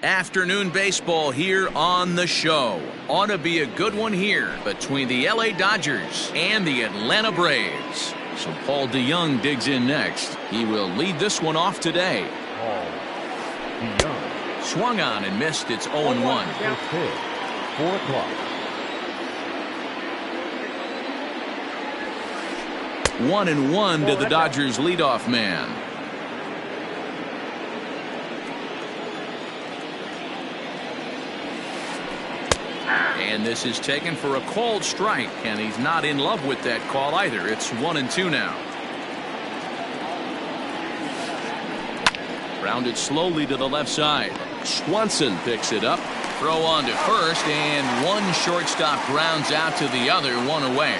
Afternoon baseball here on the show. Ought to be a good one here between the LA Dodgers and the Atlanta Braves. So Paul DeYoung digs in next. He will lead this one off today. Paul DeYoung. Swung on and missed. It's 0-1. 4 o'clock. 1-1 to the Dodgers leadoff man. And this is taken for a called strike, and he's not in love with that call either. It's 1-2 now. Grounded slowly to the left side. Swanson picks it up. Throw on to first, and one shortstop grounds out to the other, one away.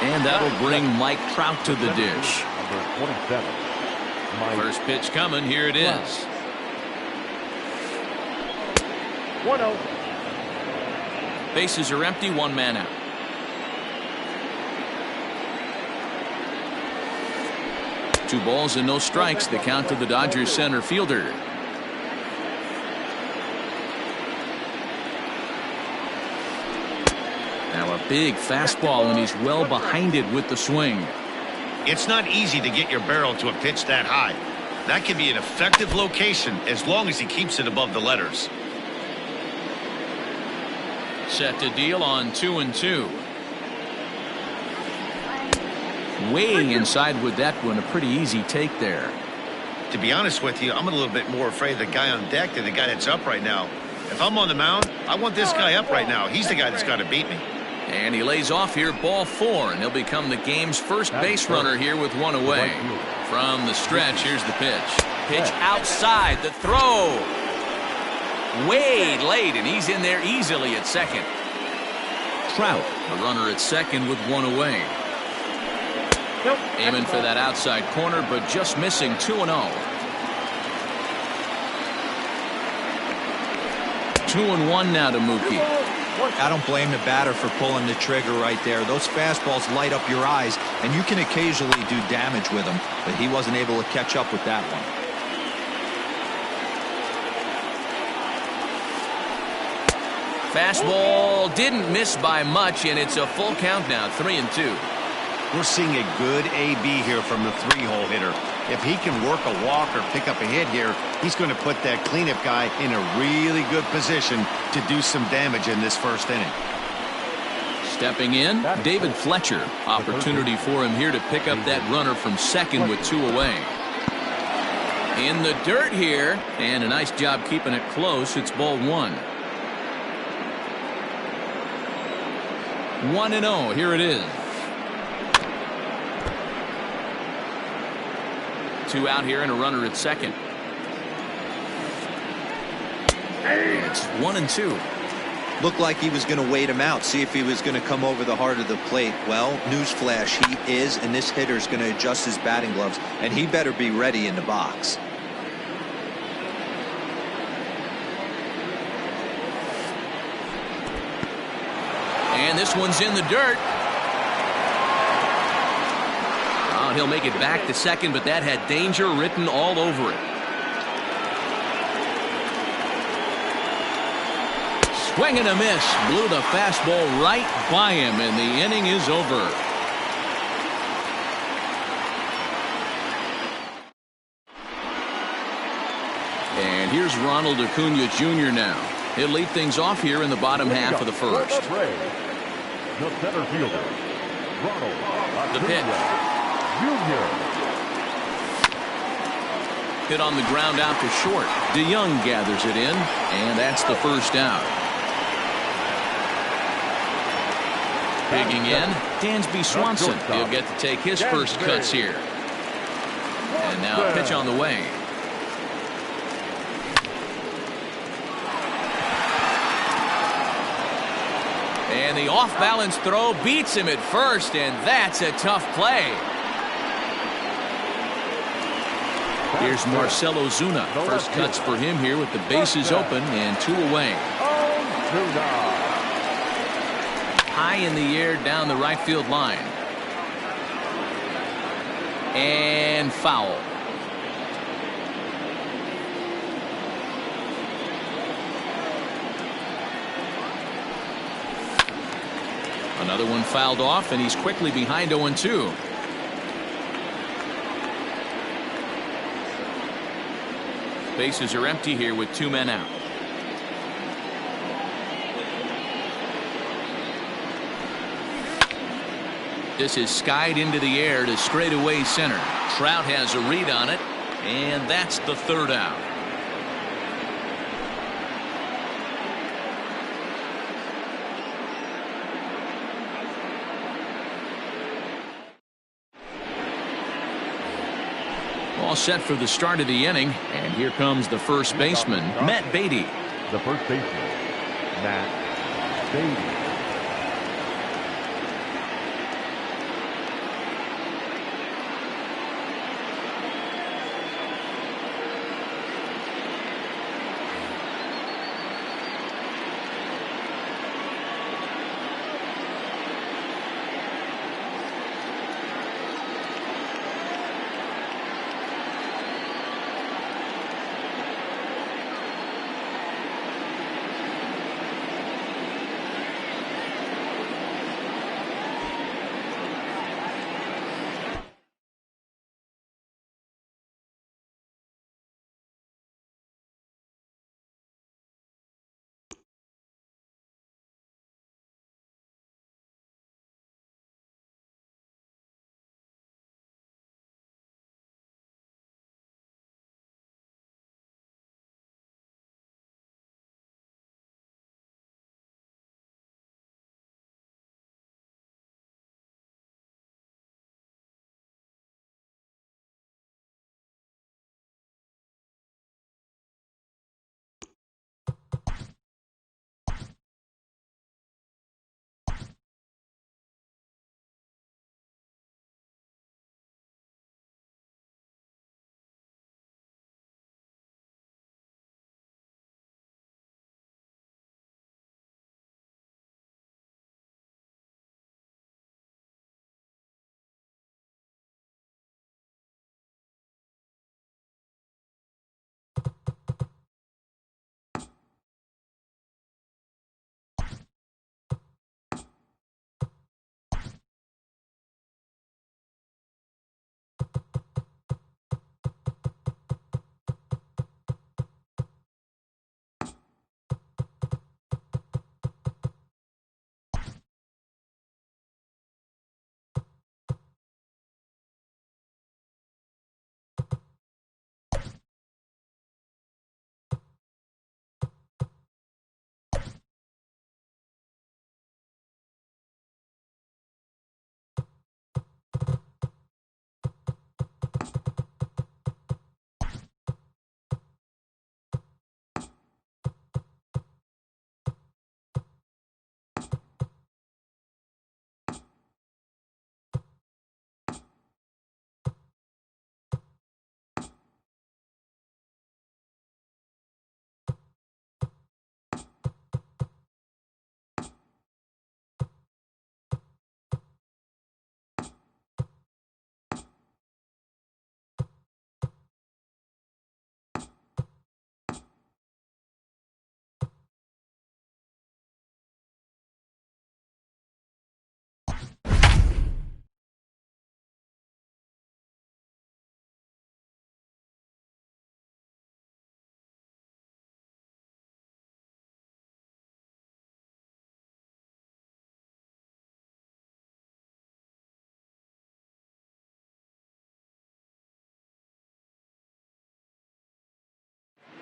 And that'll bring Mike Trout to the dish. Number 27. First pitch coming. Here it is. 1-0. Bases are empty, one man out. Two balls and no strikes. The count to the Dodgers center fielder. Now a big fastball, and he's well behind it with the swing. It's not easy to get your barrel to a pitch that high. That can be an effective location as long as he keeps it above the letters. Set to deal on 2-2. Way inside with that one. A pretty easy take there. To be honest with you, I'm a little bit more afraid of the guy on deck than the guy that's up right now. If I'm on the mound, I want this guy up right now. He's the guy that's got to beat me. And he lays off here, ball 4, and he'll become the game's first base runner here with one away. From the stretch, here's the pitch. Pitch outside, the throw. Way late, and he's in there easily at second. Trout, the runner at second with one away. Aiming for that outside corner, but just missing. 2-0. 2-1 now to Mookie. I don't blame the batter for pulling the trigger right there. Those fastballs light up your eyes, and you can occasionally do damage with them, but he wasn't able to catch up with that one. Fastball didn't miss by much, and it's a full count now. 3-2. We're seeing a good AB here from the 3-hole hitter. If he can work a walk or pick up a hit here, he's going to put that cleanup guy in a really good position to do some damage in this first inning. Stepping in, David Fletcher. Opportunity for him here to pick up that runner from second with two away. In the dirt here, and a nice job keeping it close. It's ball 1. 1-0. Here it is. 2 out here and a runner at second. It's 1-2. Looked like he was going to wait him out, see if he was going to come over the heart of the plate. Well, newsflash, he is, and this hitter's going to adjust his batting gloves, and he better be ready in the box. And this one's in the dirt. Oh, he'll make it back to second, but that had danger written all over it. Swing and a miss. Blew the fastball right by him, and the inning is over. And here's Ronald Acuna Jr. now. He'll lead things off here in the bottom half of the first. The center fielder, Ronald The pitch. Jr. Hit on the ground out to short. DeYoung gathers it in, and that's the first out. Digging in, Dansby Swanson. He'll get to take his first cuts here. And now a pitch on the way. And the off-balance throw beats him at first, and that's a tough play. Here's Marcell Ozuna. First cuts for him here with the bases open and 2 away. High in the air down the right field line. And foul. Another one fouled off, and he's quickly behind 0-2. Bases are empty here with 2 men out. This is skied into the air to straightaway center. Trout has a read on it, and that's the 3rd out. All set for the start of the inning, and here comes the first baseman, Matt Beatty. The first baseman, Matt Beatty.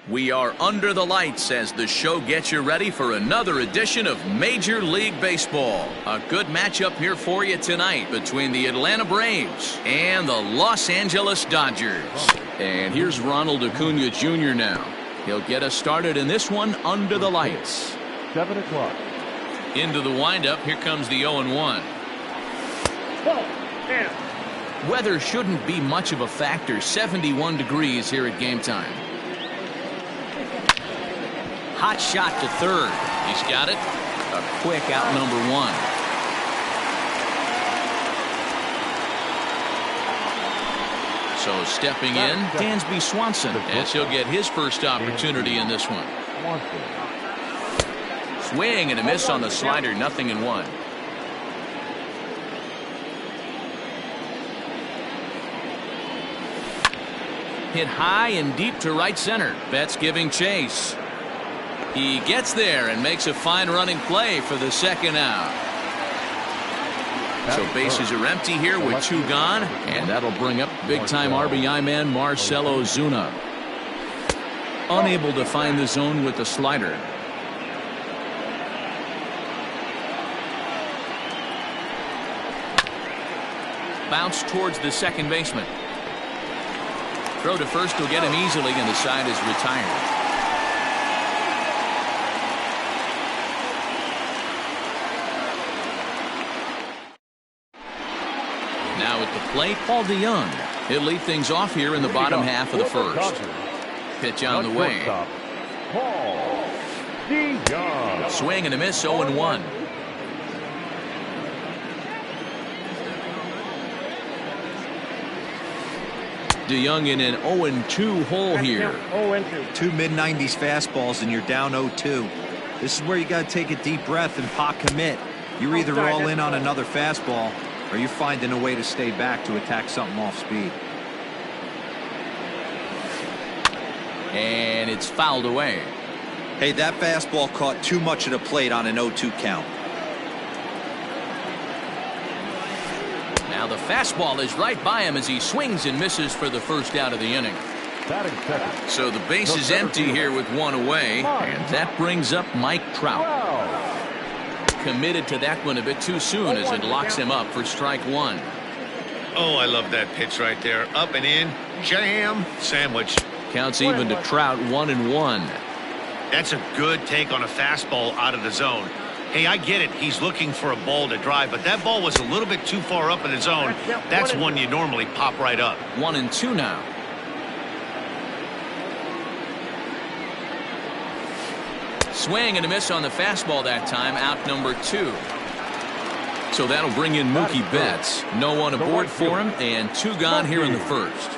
We are under the lights as the show gets you ready for another edition of Major League Baseball. A good matchup here for you tonight between the Atlanta Braves and the Los Angeles Dodgers. And here's Ronald Acuna Jr. now. He'll get us started in this one under the lights. 7 o'clock. Into the windup, here comes the 0-1. Weather shouldn't be much of a factor. 71 degrees here at game time. Hot shot to third. He's got it. A quick out number 1. So stepping in, Dansby Swanson, as he'll get his first opportunity in this one. Swing and a miss on the slider, 0-1. Hit high and deep to right center. Betts giving chase. He gets there and makes a fine running play for the second out. So bases are empty here with 2 gone, and that'll bring up big-time RBI man Marcell Ozuna. Unable to find the zone with the slider. Bounce towards the second baseman. Throw to first will get him easily, and the side is retired. Now at the plate, Paul DeYoung. He'll lead things off here in the bottom half of the first. Pitch on the way. Paul DeYoung. Swing and a miss, 0-1. DeYoung in an 0-2 hole here. 2 mid-90s fastballs and you're down 0-2. This is where you got to take a deep breath and pot commit. You're either all in on another fastball or you're finding a way to stay back to attack something off speed. And it's fouled away. Hey, that fastball caught too much of the plate on an 0-2 count. Now the fastball is right by him as he swings and misses for the first out of the inning. So the base is empty here with 1 away, and that brings up Mike Trout. Committed to that one a bit too soon as it locks him up for strike 1. Oh, I love that pitch right there. Up and in. Jam. Sandwich. Counts even to Trout, 1-1. That's a good take on a fastball out of the zone. Hey, I get it. He's looking for a ball to drive, but that ball was a little bit too far up in the zone. That's one you normally pop right up. 1-2 now. Swing and a miss on the fastball that time, out number 2. So that'll bring in Mookie Betts. No one aboard for him, and 2 gone here in the first.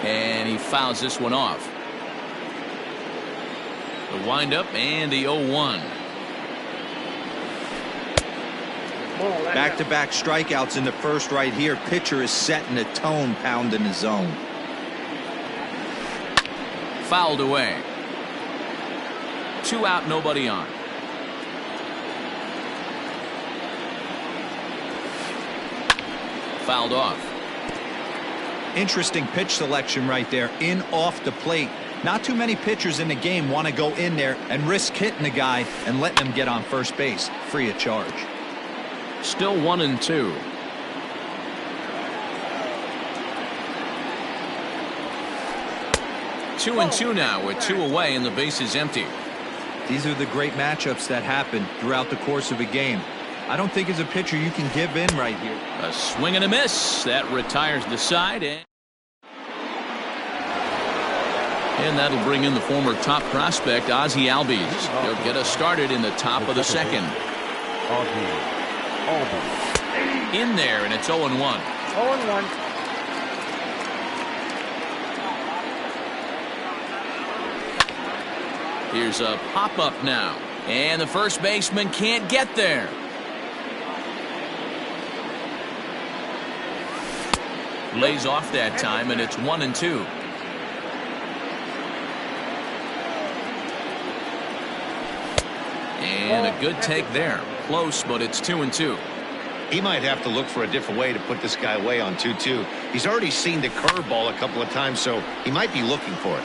And he fouls this one off. The windup and the 0-1. Back-to-back strikeouts in the first right here. Pitcher is setting the tone, pounding the zone. Fouled away. 2 out, nobody on. Fouled off. Interesting pitch selection right there. In off the plate. Not too many pitchers in the game want to go in there and risk hitting the guy and letting him get on first base free of charge. Still 1-2. Two and two now with 2 away and the base is empty. These are the great matchups that happen throughout the course of a game. I don't think as a pitcher you can give in right here. A swing and a miss. That retires the side. And that'll bring in the former top prospect, Ozzie Albies. He'll get us started in the top of the second. In there, and it's 0-1. 0-1. Here's a pop-up now. And the first baseman can't get there. Lays off that time, and it's 1-2. And a good take there. Close, but it's 2-2. He might have to look for a different way to put this guy away on 2-2. He's already seen the curveball a couple of times, so he might be looking for it.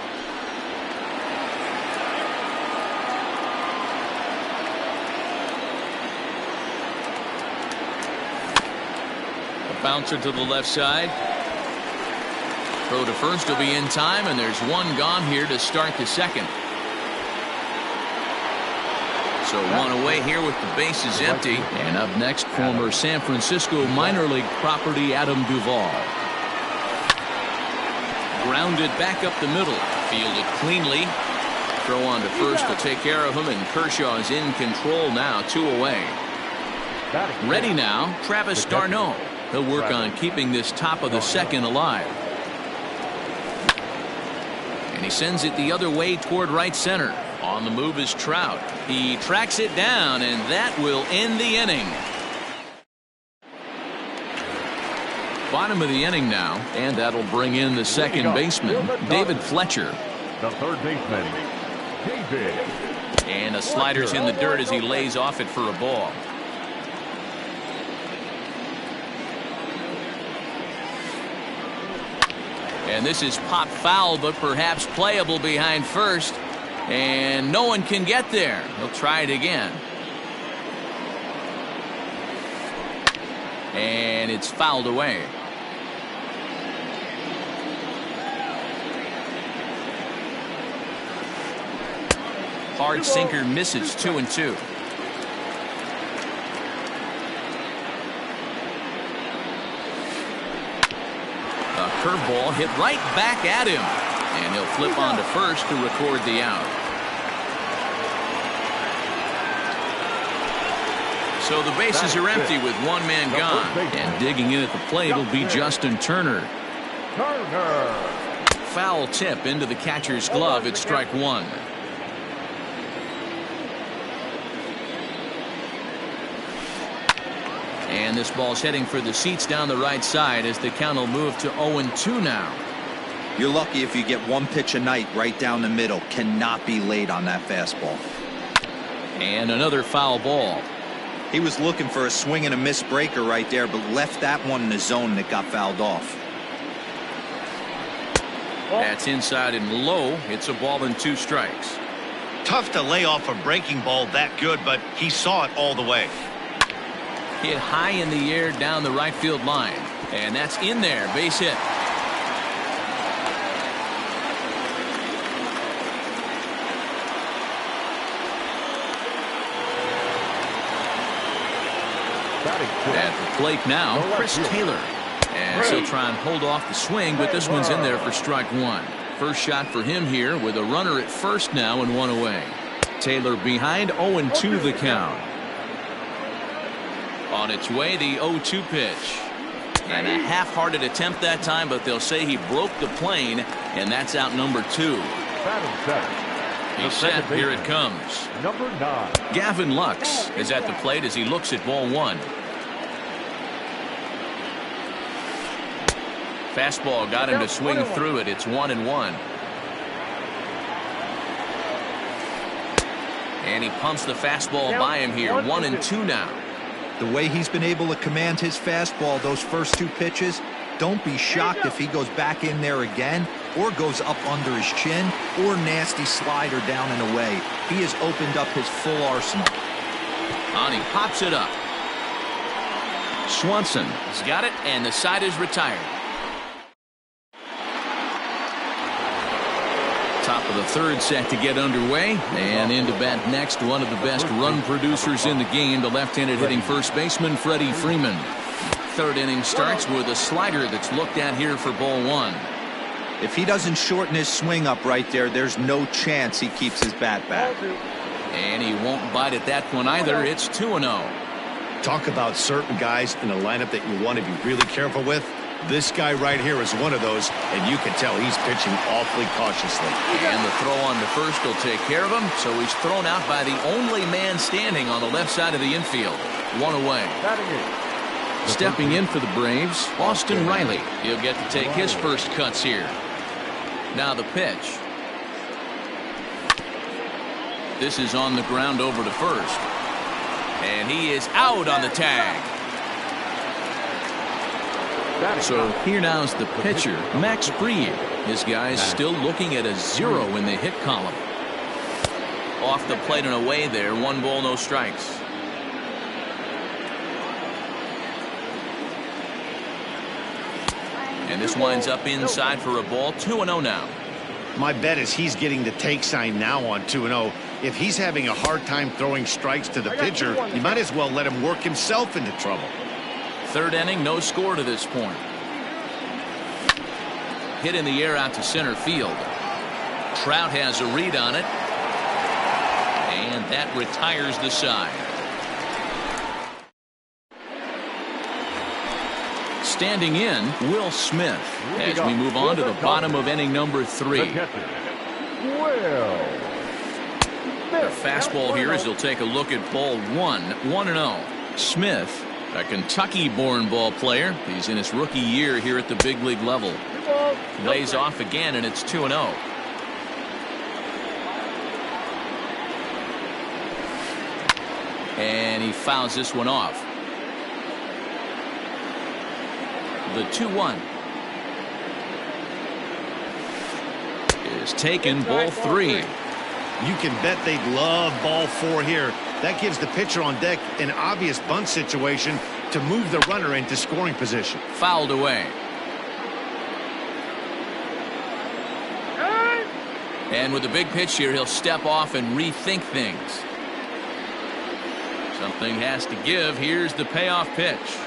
A bouncer to the left side. Throw to first will be in time, and there's 1 gone here to start the second. So 1 away here with the bases empty. And up next, former San Francisco minor league property Adam Duvall. Grounded back up the middle. Fielded cleanly. Throw on to first to take care of him, and Kershaw is in control now, 2 away. Ready now, Travis d'Arnaud. He'll work on keeping this top of the second alive. And he sends it the other way toward right center. On the move is Trout. He tracks it down, and that will end the inning. Bottom of the inning now, and that'll bring in the second baseman, David Fletcher. The third baseman, David. And a slider's in the dirt as he lays off it for a ball. And this is pop foul, but perhaps playable behind first. And no one can get there. He'll try it again. And it's fouled away. Hard sinker misses, 2-2. A curveball hit right back at him. And he'll flip on to first to record the out. So the bases are empty with one man gone. And digging in at the plate will be Justin Turner. Foul tip into the catcher's glove. It's strike one. And this ball's heading for the seats down the right side as the count will move to 0-2 now. You're lucky if you get one pitch a night right down the middle. Cannot be late on that fastball. And another foul ball. He was looking for a swing and a miss breaker right there, but left that one in the zone that got fouled off. That's inside and low. It's a ball and 2 strikes. Tough to lay off a breaking ball that good, but he saw it all the way. Hit high in the air down the right field line. And that's in there. Base hit. At the plate now, Chris Taylor. And he'll try and hold off the swing, but this one's in there for strike one. First shot for him here with a runner at first now and 1 away. Taylor behind, 0-2 the count. On its way, the 0-2 pitch. And a half-hearted attempt that time, but they'll say he broke the plane, and that's out number 2. He's set. Here it comes. Number 9. Gavin Lux is at the plate as he looks at ball 1. Fastball got him to swing through it. It's 1-1. And he pumps the fastball by him here. 1-2 now. The way he's been able to command his fastball those first 2 pitches, don't be shocked if he goes back in there again or goes up under his chin or nasty slider down and away. He has opened up his full arsenal. And he pops it up. Swanson has got it, and the side is retired. Top of the third set to get underway, and into bat next, one of the best run producers in the game, the left-handed hitting first baseman Freddie Freeman. Third inning starts with a slider that's looked at here for ball 1. If he doesn't shorten his swing up right there, there's no chance he keeps his bat back. And he won't bite at that one either. It's 2-0. Talk about certain guys in a lineup that you want to be really careful with. This guy right here is one of those, and you can tell he's pitching awfully cautiously. And the throw on to first will take care of him, so he's thrown out by the only man standing on the left side of the infield. 1 away. Stepping in for the Braves, Austin Riley. He'll get to take his first cuts here. Now the pitch. This is on the ground over to first. And he is out on the tag. So here now's the pitcher, Max Fried. This guy's still looking at a 0 in the hit column. Off the plate and away there. 1 ball, no strikes. And this winds up inside for a ball. 2-0 now. My bet is he's getting the take sign now on 2-0. If he's having a hard time throwing strikes to the pitcher, you might as well let him work himself into trouble. Third inning, no score to this point. Hit in the air out to center field. Trout has a read on it. And that retires the side. Standing in, Will Smith, as we move on to the bottom of inning number 3. A fastball here as he'll take a look at ball 1. 1-0. Smith A Kentucky-born ball player. He's in his rookie year here at the big league level. Lays off again, and it's 2-0. And he fouls this one off. The 2-1 is taken. Ball 3. You can bet they'd love ball 4 here. That gives the pitcher on deck an obvious bunt situation to move the runner into scoring position. Fouled away. And with the big pitch here, he'll step off and rethink things. Something has to give. Here's the payoff pitch.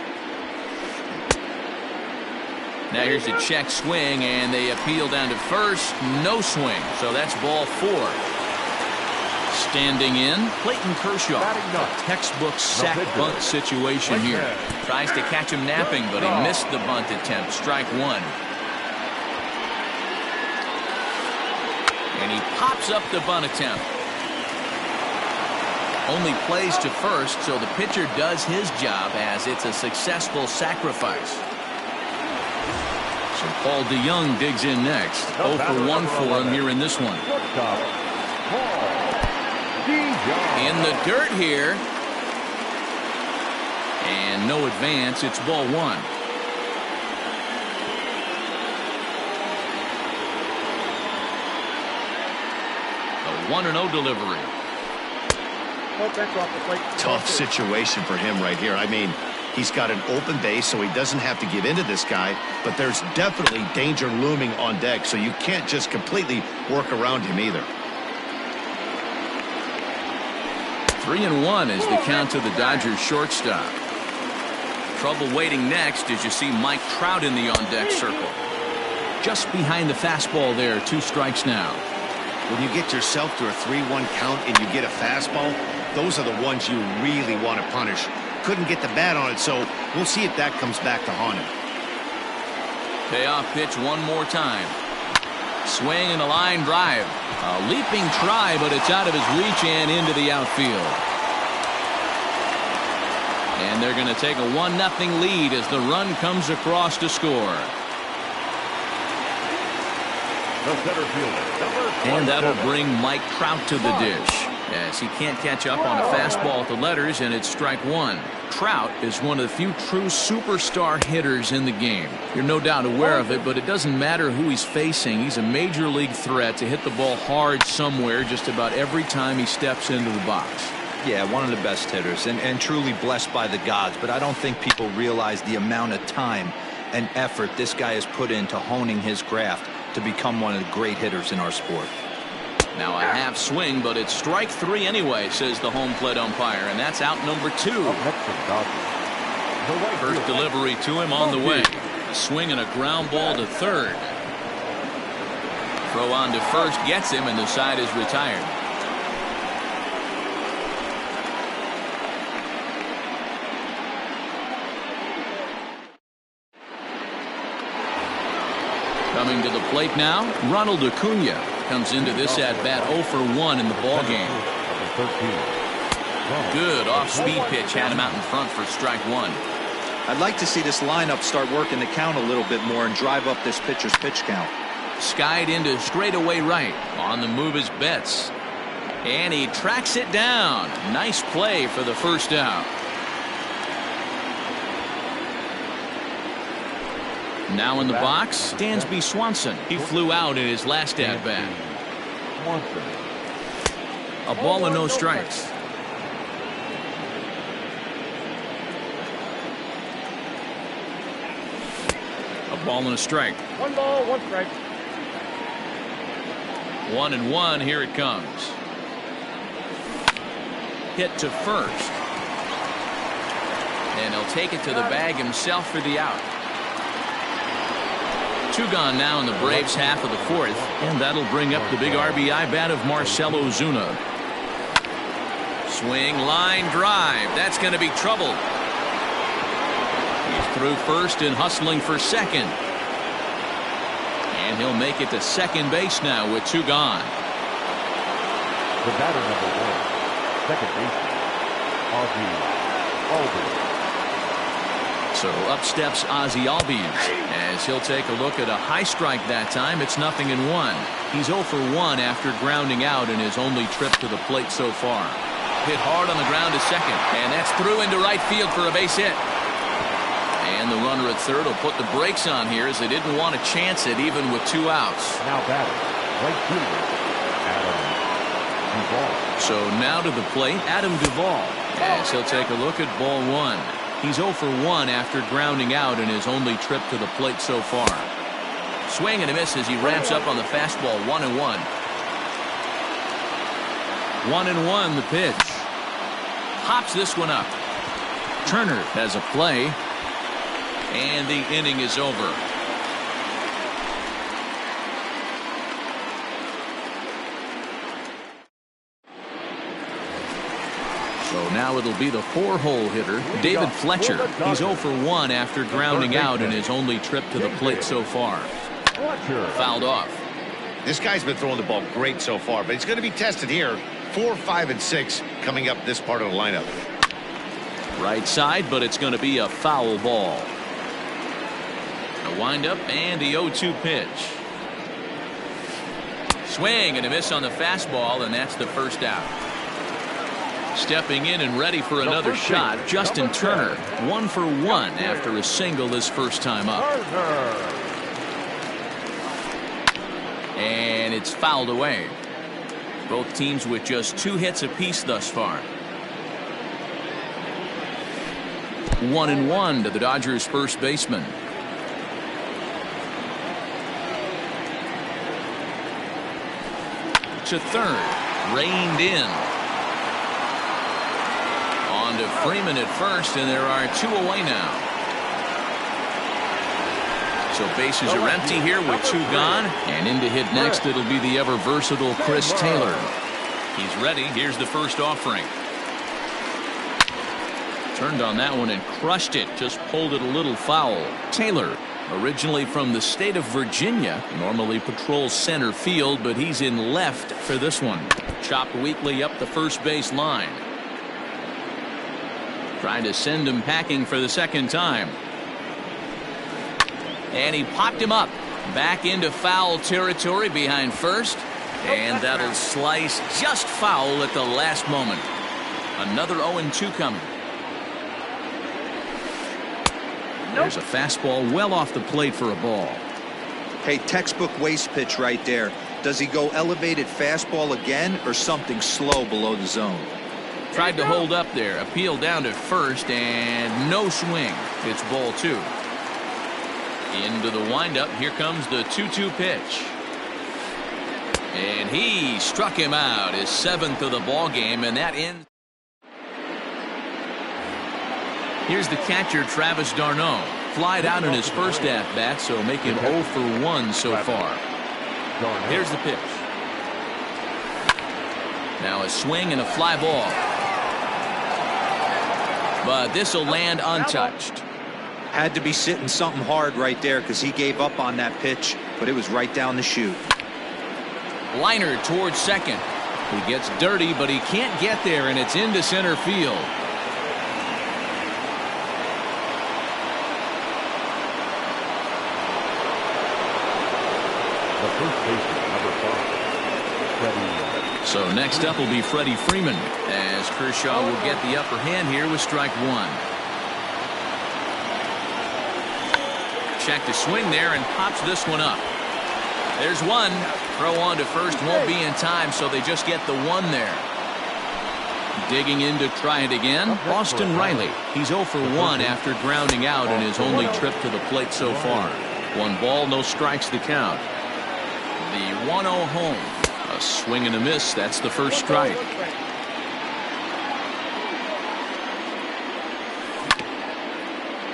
Now here's a check swing, and they appeal down to first. No swing, so that's ball 4. Standing in, Clayton Kershaw. A textbook sack bunt situation here. Tries to catch him napping, but he missed the bunt attempt. Strike 1. And he pops up the bunt attempt. Only plays to first, so the pitcher does his job as it's a successful sacrifice. So Paul DeYoung digs in next. 0 for 1 for him here in this one. In the dirt here. And no advance. It's ball 1. A 1-0 delivery. Tough situation for him right here. I mean, he's got an open base, so he doesn't have to give into this guy, but there's definitely danger looming on deck, so you can't just completely work around him either. 3-1 is the count to the Dodgers shortstop. Trouble waiting next as you see Mike Trout in the on-deck circle. Just behind the fastball there. 2 strikes now. When you get yourself to a 3-1 count and you get a fastball, those are the ones you really want to punish. Couldn't get the bat on it, so we'll see if that comes back to haunt him. Payoff pitch one more time. Swing and a line drive. A leaping try, but it's out of his reach and into the outfield. And they're going to take a 1-0 lead as the run comes across to score. And that'll bring Mike Trout to the dish, as he can't catch up on a fastball at the letters, and it's strike 1. Trout is one of the few true superstar hitters in the game. You're no doubt aware of it, but it doesn't matter who he's facing. He's a major league threat to hit the ball hard somewhere just about every time he steps into the box. Yeah, one of the best hitters and truly blessed by the gods, but I don't think people realize the amount of time and effort this guy has put into honing his craft to become one of the great hitters in our sport. Now a half swing, but it's strike 3 anyway, says the home plate umpire, and that's out number 2. First delivery to him on the way. A swing and a ground ball to third. Throw on to first gets him, and the side is retired. Coming to the plate now, Ronald Acuna comes into this at-bat 0 for 1 in the ballgame. Good off-speed pitch had him out in front for strike 1. I'd like to see this lineup start working the count a little bit more and drive up this pitcher's pitch count. Skied into straightaway right. On the move is Betts. And he tracks it down. Nice play for the first out. Now in the box, Dansby Swanson. He flew out in his last at-bat. A ball and no strikes. A ball and a strike. 1 ball, 1 strike. 1-1, here it comes. Hit to first. And he'll take it to the bag himself for the out. 2 gone now in the Braves' half of the 4th, and that'll bring up the big RBI bat of Marcell Ozuna. Swing, line drive. That's going to be trouble. He's through first and hustling for second. And he'll make it to second base now with 2 gone. The batter number 1, second baseman, Ozzy Albies. So up steps Ozzie Albies as he'll take a look at a high strike that time. It's 0-1. He's 0 for 1 after grounding out in his only trip to the plate so far. Hit hard on the ground to second, and that's through into right field for a base hit. And the runner at third will put the brakes on here as they didn't want to chance it even with 2 outs. Now batting, right fielder, Adam Duvall. So now to the plate, Adam Duvall, as he'll take a look at ball 1. He's 0 for 1 after grounding out in his only trip to the plate so far. Swing and a miss as he ramps up on the fastball. 1-1. 1-1 the pitch. Pops this one up. Turner has a play. And the inning is over. So now it'll be the 4-hole hitter, David Fletcher. He's 0 for 1 after grounding out in his only trip to the plate so far. Fouled off. This guy's been throwing the ball great so far, but he's going to be tested here. 4, 5, and 6 coming up this part of the lineup. Right side, but it's going to be a foul ball. A windup and the 0-2 pitch. Swing and a miss on the fastball, and that's the first out. Stepping in and ready for another shot, Justin Turner. 1 for 1 after a single his first time up. And it's fouled away. Both teams with just 2 hits apiece thus far. 1-1 to the Dodgers first baseman. To third, reined in. On to Freeman at first, and there are 2 away now. So bases are empty here with 2 gone, and in to hit next it'll be the ever versatile Chris Taylor. He's ready. Here's the first offering. Turned on that one and crushed it. Just pulled it a little foul. Taylor, originally from the state of Virginia, normally patrols center field, but he's in left for this one. Chopped weakly up the first base line. Trying to send him packing for the second time. And he popped him up. Back into foul territory behind first. And that'll slice just foul at the last moment. Another 0-2 coming. There's a fastball well off the plate for a ball. Hey, textbook waste pitch right there. Does he go elevated fastball again or something slow below the zone? Tried to hold up there. Appeal down to first and no swing. It's ball 2. Into the windup. Here comes the 2-2 pitch. And he struck him out. His 7th of the ball game, and that ends. Here's the catcher, Travis d'Arnaud. Flied out in his first at-bat, so make him 0 for 1 so far. Here's the pitch. Now a swing and a fly ball. But this will land untouched. Had to be sitting something hard right there because he gave up on that pitch, but it was right down the chute. Liner towards second. He gets dirty, but he can't get there, and it's into center field. The first baseman, number 5, Freddie. So next up will be Freddie Freeman, as Kershaw will get the upper hand here with strike 1. Check to swing there and pops this one up. There's one. Throw on to first won't be in time, so they just get the 1 there. Digging in to try it again, Austin Riley. He's 0 for 1 after grounding out in his only trip to the plate so far. 1 ball, no strikes the count. The 1-0 home. A swing and a miss. That's the first strike.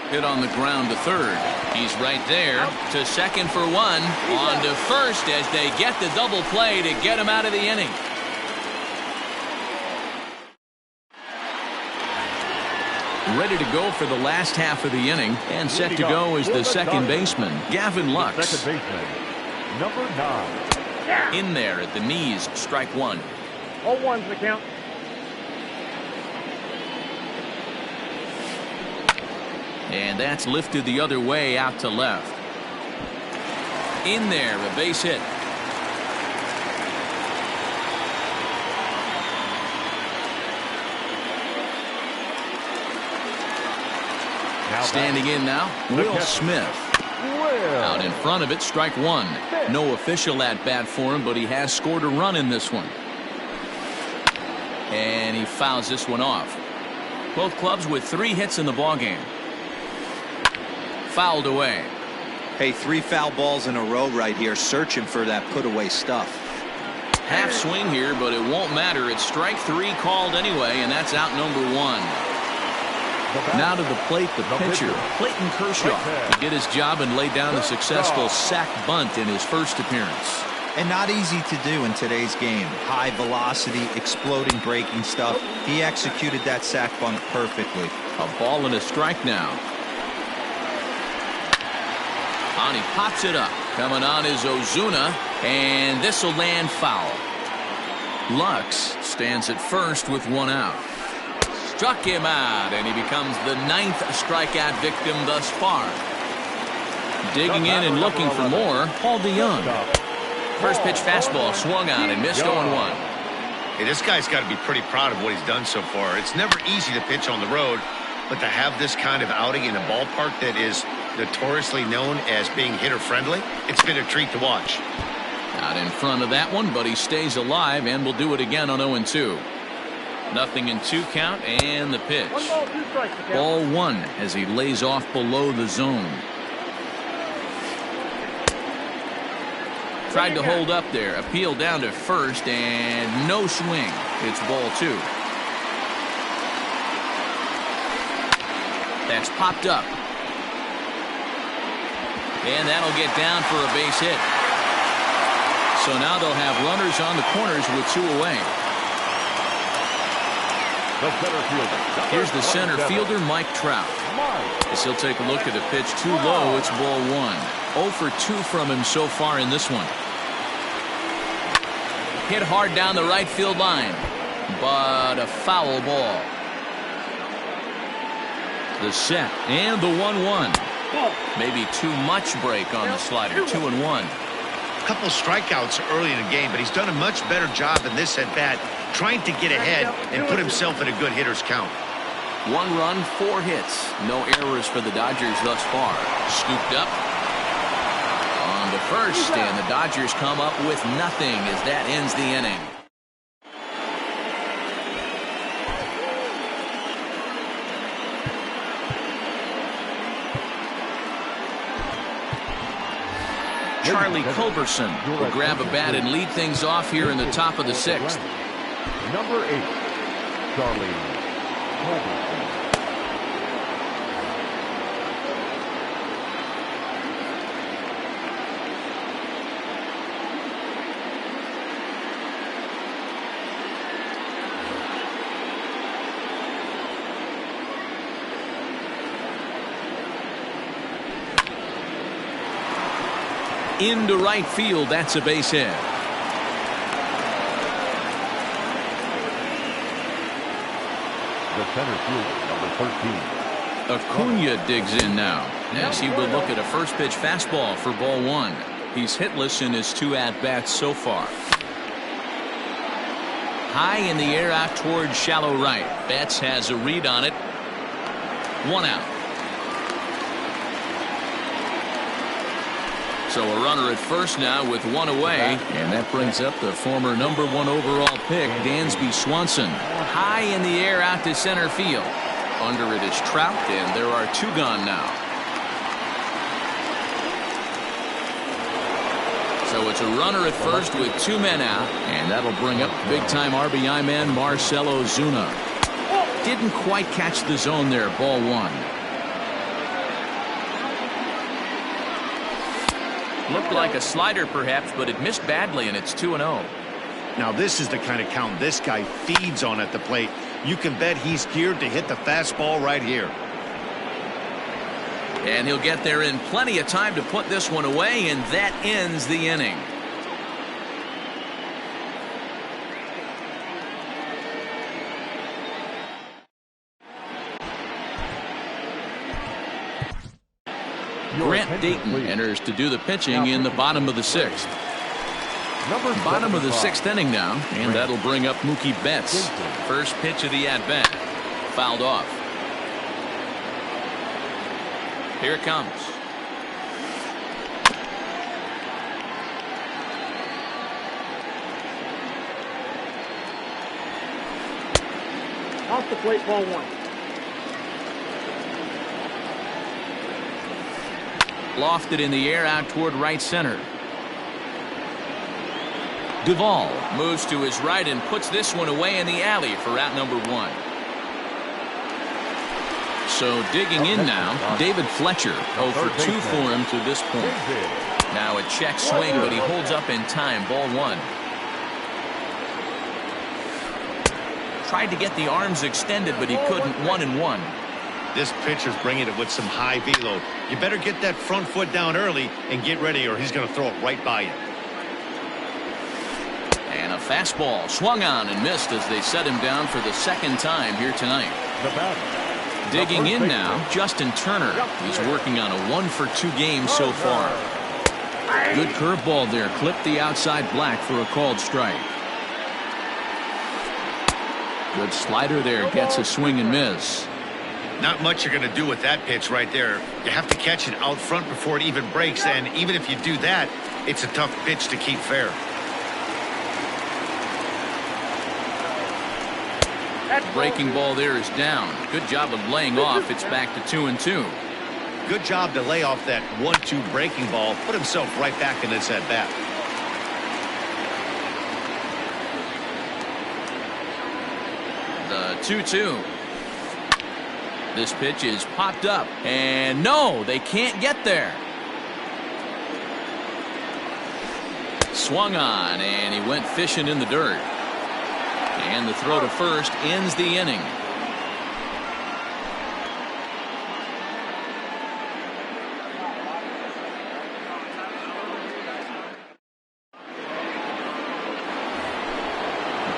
Hit on the ground to third. He's right there to second for 1. On to first as they get the double play to get him out of the inning. Ready to go for the last half of the inning, and set to go is the second baseman, Gavin Lux. Second baseman, number 9. In there at the knees, strike 1. 0-1's the count. And that's lifted the other way out to left. In there, a base hit. Standing in now, Will Smith. Out in front of it, strike one. No official at bat for him, but he has scored a run in this one. And he fouls this one off. Both clubs with 3 hits in the ballgame. Fouled away. Hey, 3 foul balls in a row right here, searching for that put-away stuff. Half swing here, but it won't matter. It's strike 3 called anyway, and that's out number 1. Now to the plate, the pitcher, Clayton Kershaw, to get his job and lay down a successful sac bunt in his first appearance. And not easy to do in today's game. High velocity, exploding breaking stuff. He executed that sac bunt perfectly. A ball and a strike now. And he pops it up. Coming on is Ozuna, and this will land foul. Lux stands at first with 1 out. Struck him out, and he becomes the 9th strikeout victim thus far. Digging in and looking for more, Paul DeYoung. First pitch fastball swung on and missed 0-1. Hey, this guy's got to be pretty proud of what he's done so far. It's never easy to pitch on the road, but to have this kind of outing in a ballpark that is notoriously known as being hitter-friendly, it's been a treat to watch. Out in front of that one, but he stays alive and will do it again on 0-2. Nothing in 2 count, and the pitch. Ball 1 as he lays off below the zone. Tried to hold up there. Appeal down to first, and no swing. It's ball 2. That's popped up. And that'll get down for a base hit. So now they'll have runners on the corners with 2 away. Here's the center fielder, Mike Trout. As he'll take a look at the pitch too low, it's ball 1. 0 for 2 from him so far in this one. Hit hard down the right field line, but a foul ball. The set and the 1-1. Maybe too much break on the slider. 2-1. A couple strikeouts early in the game, but he's done a much better job in this at-bat, trying to get ahead and put himself in a good hitter's count. 1 run, 4 hits. No errors for the Dodgers thus far. Scooped up on the first, and the Dodgers come up with nothing as that ends the inning. Charlie Culberson will grab a bat and lead things off here in the top of the 6th. Number 8, Charlie Culberson. Into right field, that's a base hit. The center fielder, number 13. Acuna digs in now as he will look at a first pitch fastball for ball 1. He's hitless in his 2 at-bats so far. High in the air out towards shallow right. Betts has a read on it. 1 out. So a runner at first now with 1 away, and that brings up the former number 1 overall pick, Dansby Swanson. High in the air out to center field. Under it is Trout, and there are 2 gone now. So it's a runner at first with 2 men out, and that'll bring up big-time RBI man Marcell Ozuna. Didn't quite catch the zone there, ball 1. Looked like a slider perhaps, but it missed badly, and it's 2-0. Now this is the kind of count this guy feeds on at the plate. You can bet he's geared to hit the fastball right here. And he'll get there in plenty of time to put this one away, and that ends the inning. Grant Dayton enters to do the pitching in the bottom of the sixth. Bottom of the sixth inning now, and that'll bring up Mookie Betts. First pitch of the at-bat. Fouled off. Here it comes. Off the plate, ball one. Lofted in the air out toward right center. Duvall moves to his right and puts this one away in the alley for out number one. So digging in now, David Fletcher. 0 for 2 for him to this point. Now a check swing, but he holds up in time. Ball one. Tried to get the arms extended, but he couldn't. 1-1. This pitcher's bringing it with some high velo. You better get that front foot down early and get ready, or he's going to throw it right by you. And a fastball swung on and missed as they set him down for the second time here tonight. Digging in now, Justin Turner. He's working on a 1 for 2 game so far. Good curveball there. Clipped the outside black for a called strike. Good slider there. Gets a swing and miss. Not much you're going to do with that pitch right there. You have to catch it out front before it even breaks, and even if you do that, it's a tough pitch to keep fair. Breaking ball there is down. Good job of laying off. It's back to 2-2. Good job to lay off that 1-2 breaking ball. Put himself right back in this at bat. The 2-2. This pitch is popped up. And no, they can't get there. Swung on, and he went fishing in the dirt. And the throw to first ends the inning.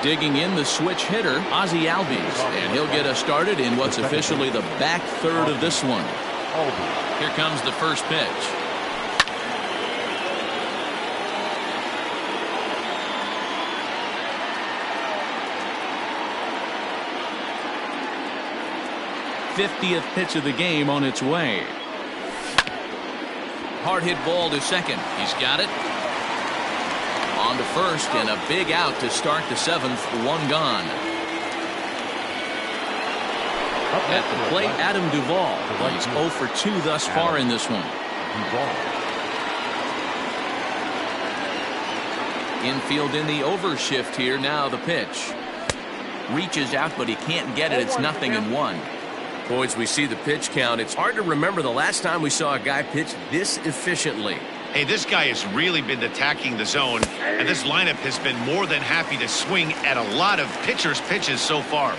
Digging in the switch hitter, Ozzie Albies, and he'll get us started in what's officially the back third of this one. Here comes the first pitch. '50th pitch of the game on its way. Hard hit ball to second. He's got it. On to first, and a big out to start the seventh. One gone. At the plate, Adam Duvall. He's 0 for 2 thus far in this one. Infield in the overshift here. Now the pitch. Reaches out, but he can't get it. It's 0-1. Boys, we see the pitch count. It's hard to remember the last time we saw a guy pitch this efficiently. Hey, this guy has really been attacking the zone, and this lineup has been more than happy to swing at a lot of pitchers' pitches so far.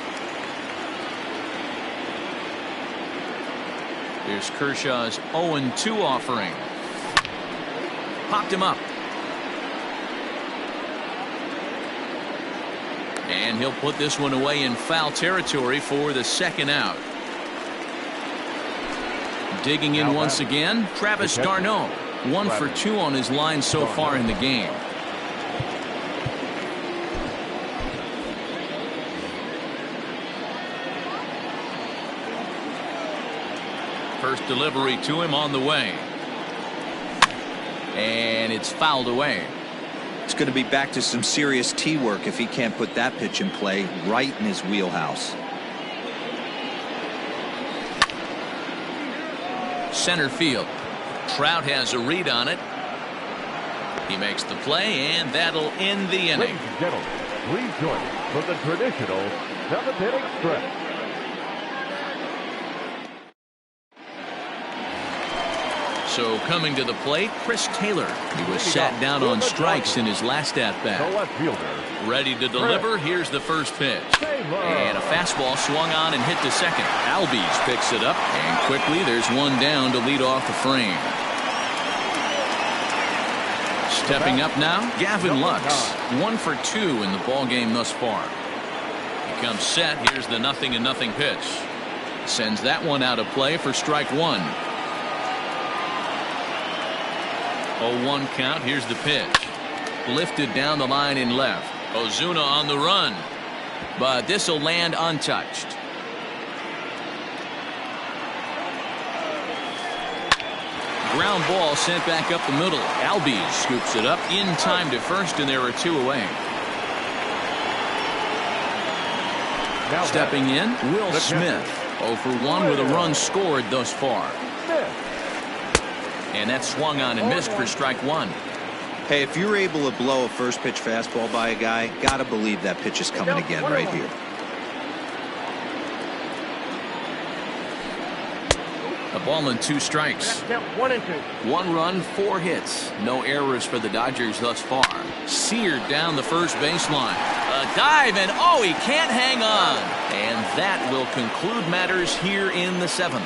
Here's Kershaw's 0-2 offering. Popped him up. And he'll put this one away in foul territory for the second out. Digging in once again, Travis d'Arnaud. 1 for 2 on his line so far in the game. First delivery to him on the way. And it's fouled away. It's going to be back to some serious tee work if he can't put that pitch in play right in his wheelhouse. Center field. Trout has a read on it. He makes the play, and that'll end the inning. Ladies and gentlemen, please join us for the traditional 7th inning stretch. So coming to the plate, Chris Taylor. He was sat down on strikes in his last at-bat. The left fielder. Ready to deliver. Here's the first pitch. And a fastball swung on and hit to second. Albies picks it up, and quickly there's one down to lead off the frame. Stepping up now, Gavin Lux. 1 for 2 in the ball game thus far. He comes set. Here's the 0-0 pitch. Sends that one out of play for strike one. 0-1 count. Here's the pitch. Lifted down the line in left. Ozuna on the run. But this will land untouched. Ground ball sent back up the middle. Albies scoops it up in time to first, and there are 2 away. Stepping in, Will Smith. 0 for 1 with a run scored thus far. And that swung on and missed for strike 1. Hey, if you're able to blow a first pitch fastball by a guy, gotta believe that pitch is coming again right here. A ball and 2 strikes. 1 and 2. 1 run, 4 hits. No errors for the Dodgers thus far. Seared down the first baseline. A dive, and oh, he can't hang on. And that will conclude matters here in the 7th.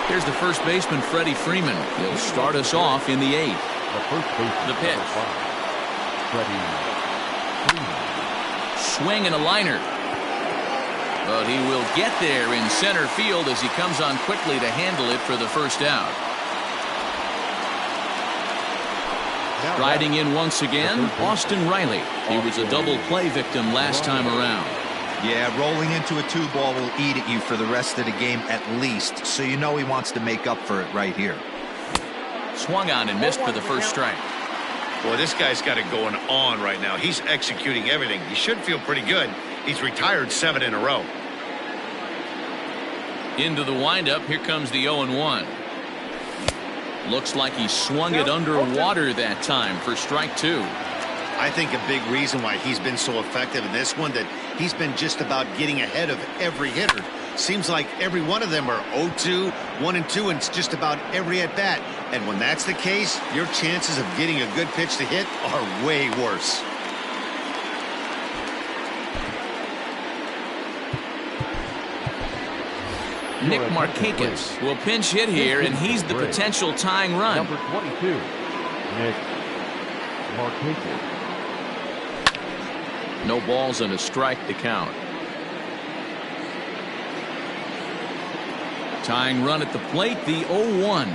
Here's the first baseman, Freddie Freeman. He'll start us off in the 8th. The first baseman. The pitch. Freddie. Swing and a liner. But he will get there in center field as he comes on quickly to handle it for the first out. Riding in once again, Austin Riley. He was a double play victim last time around. Yeah, rolling into a 2-ball will eat at you for the rest of the game at least, so you know he wants to make up for it right here. Swung on and missed for the first strike. Boy, this guy's got it going on right now. He's executing everything. He should feel pretty good. He's retired 7 in a row. Into the windup. Here comes the 0-1. Looks like he swung it underwater that time for strike 2. I think a big reason why he's been so effective in this one, that he's been just about getting ahead of every hitter. Seems like every one of them are 0-2, 1 and 2, and it's just about every at bat. And when that's the case, your chances of getting a good pitch to hit are way worse. Nick Markakis will pinch hit here, and he's the potential tying run. Number 22, Nick Markakis. No balls and a strike to count. Tying run at the plate, the 0-1.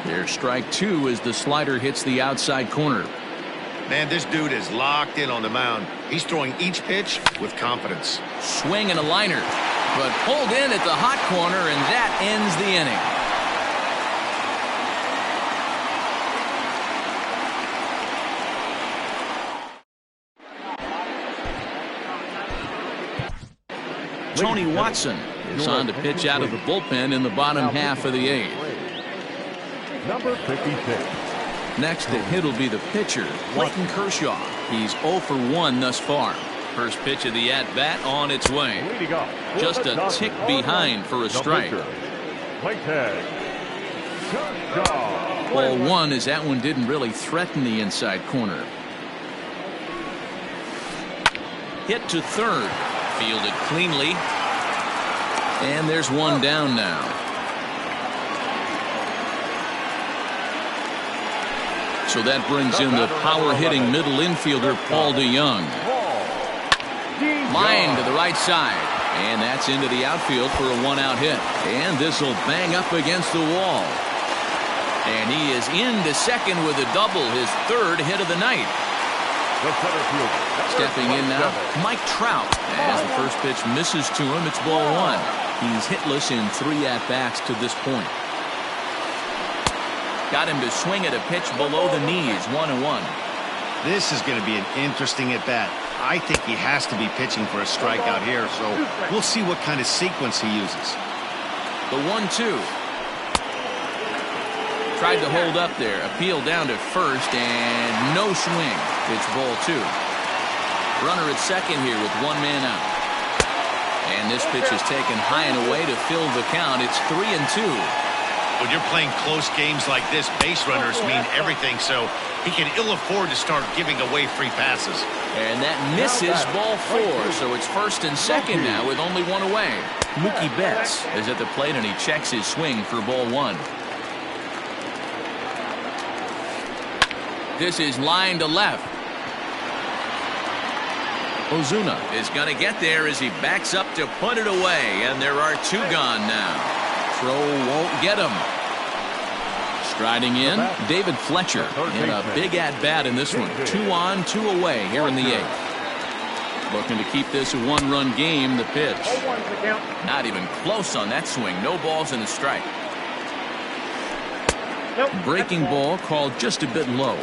There's strike 2 as the slider hits the outside corner. Man, this dude is locked in on the mound. He's throwing each pitch with confidence. Swing and a liner, but pulled in at the hot corner, and that ends the inning. Tony Watson is on to pitch out of the bullpen in the bottom half of the 8th. Number 56. Next to hit will be the pitcher, Clayton Kershaw. He's 0 for 1 thus far. First pitch of the at-bat on its way. Just a tick behind for a strike. Ball 1 as that one didn't really threaten the inside corner. Hit to third. Fielded cleanly. And there's one down now. So that brings in the power-hitting middle infielder, Paul DeYoung. Line to the right side. And that's into the outfield for a 1-out hit. And this will bang up against the wall. And he is into second with a double, his 3rd hit of the night. Stepping in now, Mike Trout. As the first pitch misses to him, it's ball 1. He's hitless in 3 at-bats to this point. Got him to swing at a pitch below the knees, 1-1. This is going to be an interesting at-bat. I think he has to be pitching for a strikeout here, so we'll see what kind of sequence he uses. The 1-2. Tried to hold up there. Appeal down to first, and no swing. It's ball 2. Runner at second here with 1 man out. And this pitch is taken high and away to fill the count. It's 3-2. When you're playing close games like this, base runners mean everything, so he can ill afford to start giving away free passes. And that misses ball 4, so it's first and second now with only 1 away. Mookie Betts is at the plate, and he checks his swing for ball 1. This is line to left. Ozuna is going to get there as he backs up to put it away, and there are 2 gone now. Throw won't get him. Striding in, David Fletcher, and a big at-bat in this one. 2 on, 2 away here in the 8th. Looking to keep this a 1-run game. The pitch. Not even close on that swing. No balls and a strike. Breaking ball called just a bit low.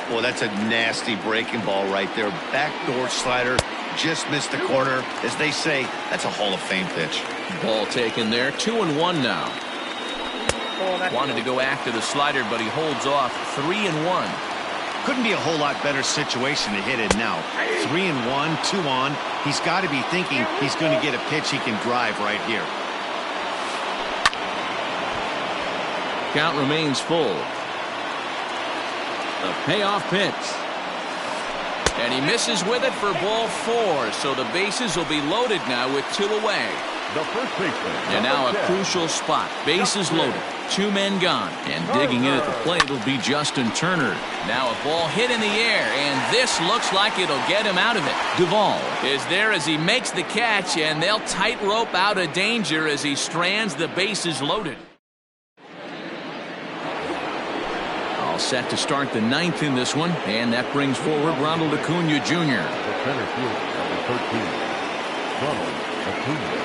Well, that's a nasty breaking ball right there. Backdoor slider, just missed the corner. As they say, that's a Hall of Fame pitch. Ball taken there. 2-1 now. Wanted to go after the slider, but he holds off. 3-1. Couldn't be a whole lot better situation to hit it now. 3-1, 2 on. He's got to be thinking he's going to get a pitch he can drive right here. Count remains full. The payoff pitch. And he misses with it for ball 4. So the bases will be loaded now with 2 away. The first baseman. And now a crucial spot. Bases loaded. 2 men gone. And digging in at the plate will be Justin Turner. Now a ball hit in the air. And this looks like it'll get him out of it. Duvall is there as he makes the catch. And they'll tightrope out of danger as he strands the bases loaded. All set to start the 9th in this one. And that brings forward Ronald Acuna Jr. The center field, number 13. Ronald Acuna Jr.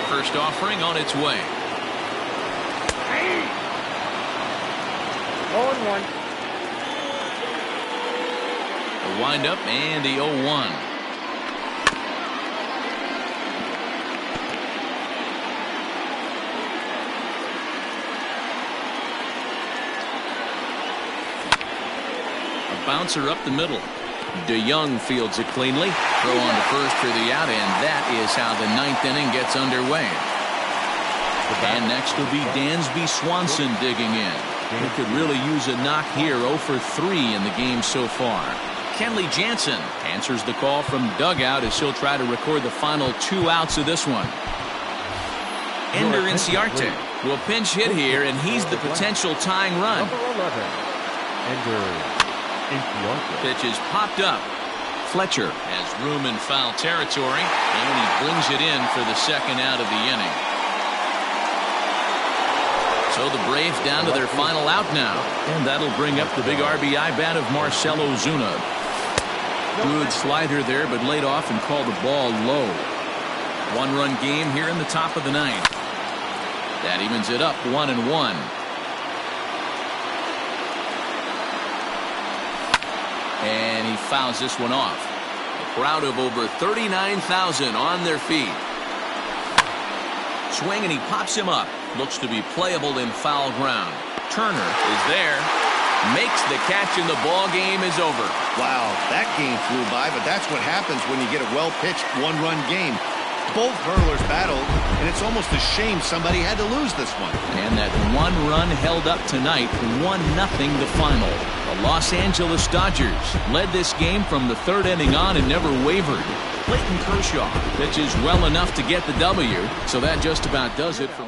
First offering on its way. 0-1. The windup and the 0-1. A bouncer up the middle. DeYoung fields it cleanly. Throw on to first for the out, and that is how the 9th inning gets underway. And next will be Dansby Swanson digging in. He could really use a knock here. 0 for 3 in the game so far. Kenley Jansen answers the call from dugout as he'll try to record the final 2 outs of this one. Ender Inciarte will pinch hit here, and he's the potential tying run. Number 11. Ender. Pitch is popped up. Fletcher has room in foul territory, and he brings it in for the 2nd out of the inning. So the Braves down to their final out now, and that'll bring up the big RBI bat of Marcell Ozuna. Good slider there, but laid off and called the ball low. 1-run game here in the top of the 9th. That evens it up 1-1. And he fouls this one off. A crowd of over 39,000 on their feet. Swing, and he pops him up. Looks to be playable in foul ground. Turner is there. Makes the catch, and the ball game is over. Wow, that game flew by, but that's what happens when you get a well-pitched 1-run game. Both hurlers battled, and it's almost a shame somebody had to lose this one. And that 1 run held up tonight, 1-0 the final. The Los Angeles Dodgers led this game from the 3rd inning on and never wavered. Clayton Kershaw pitches well enough to get the W, so that just about does it for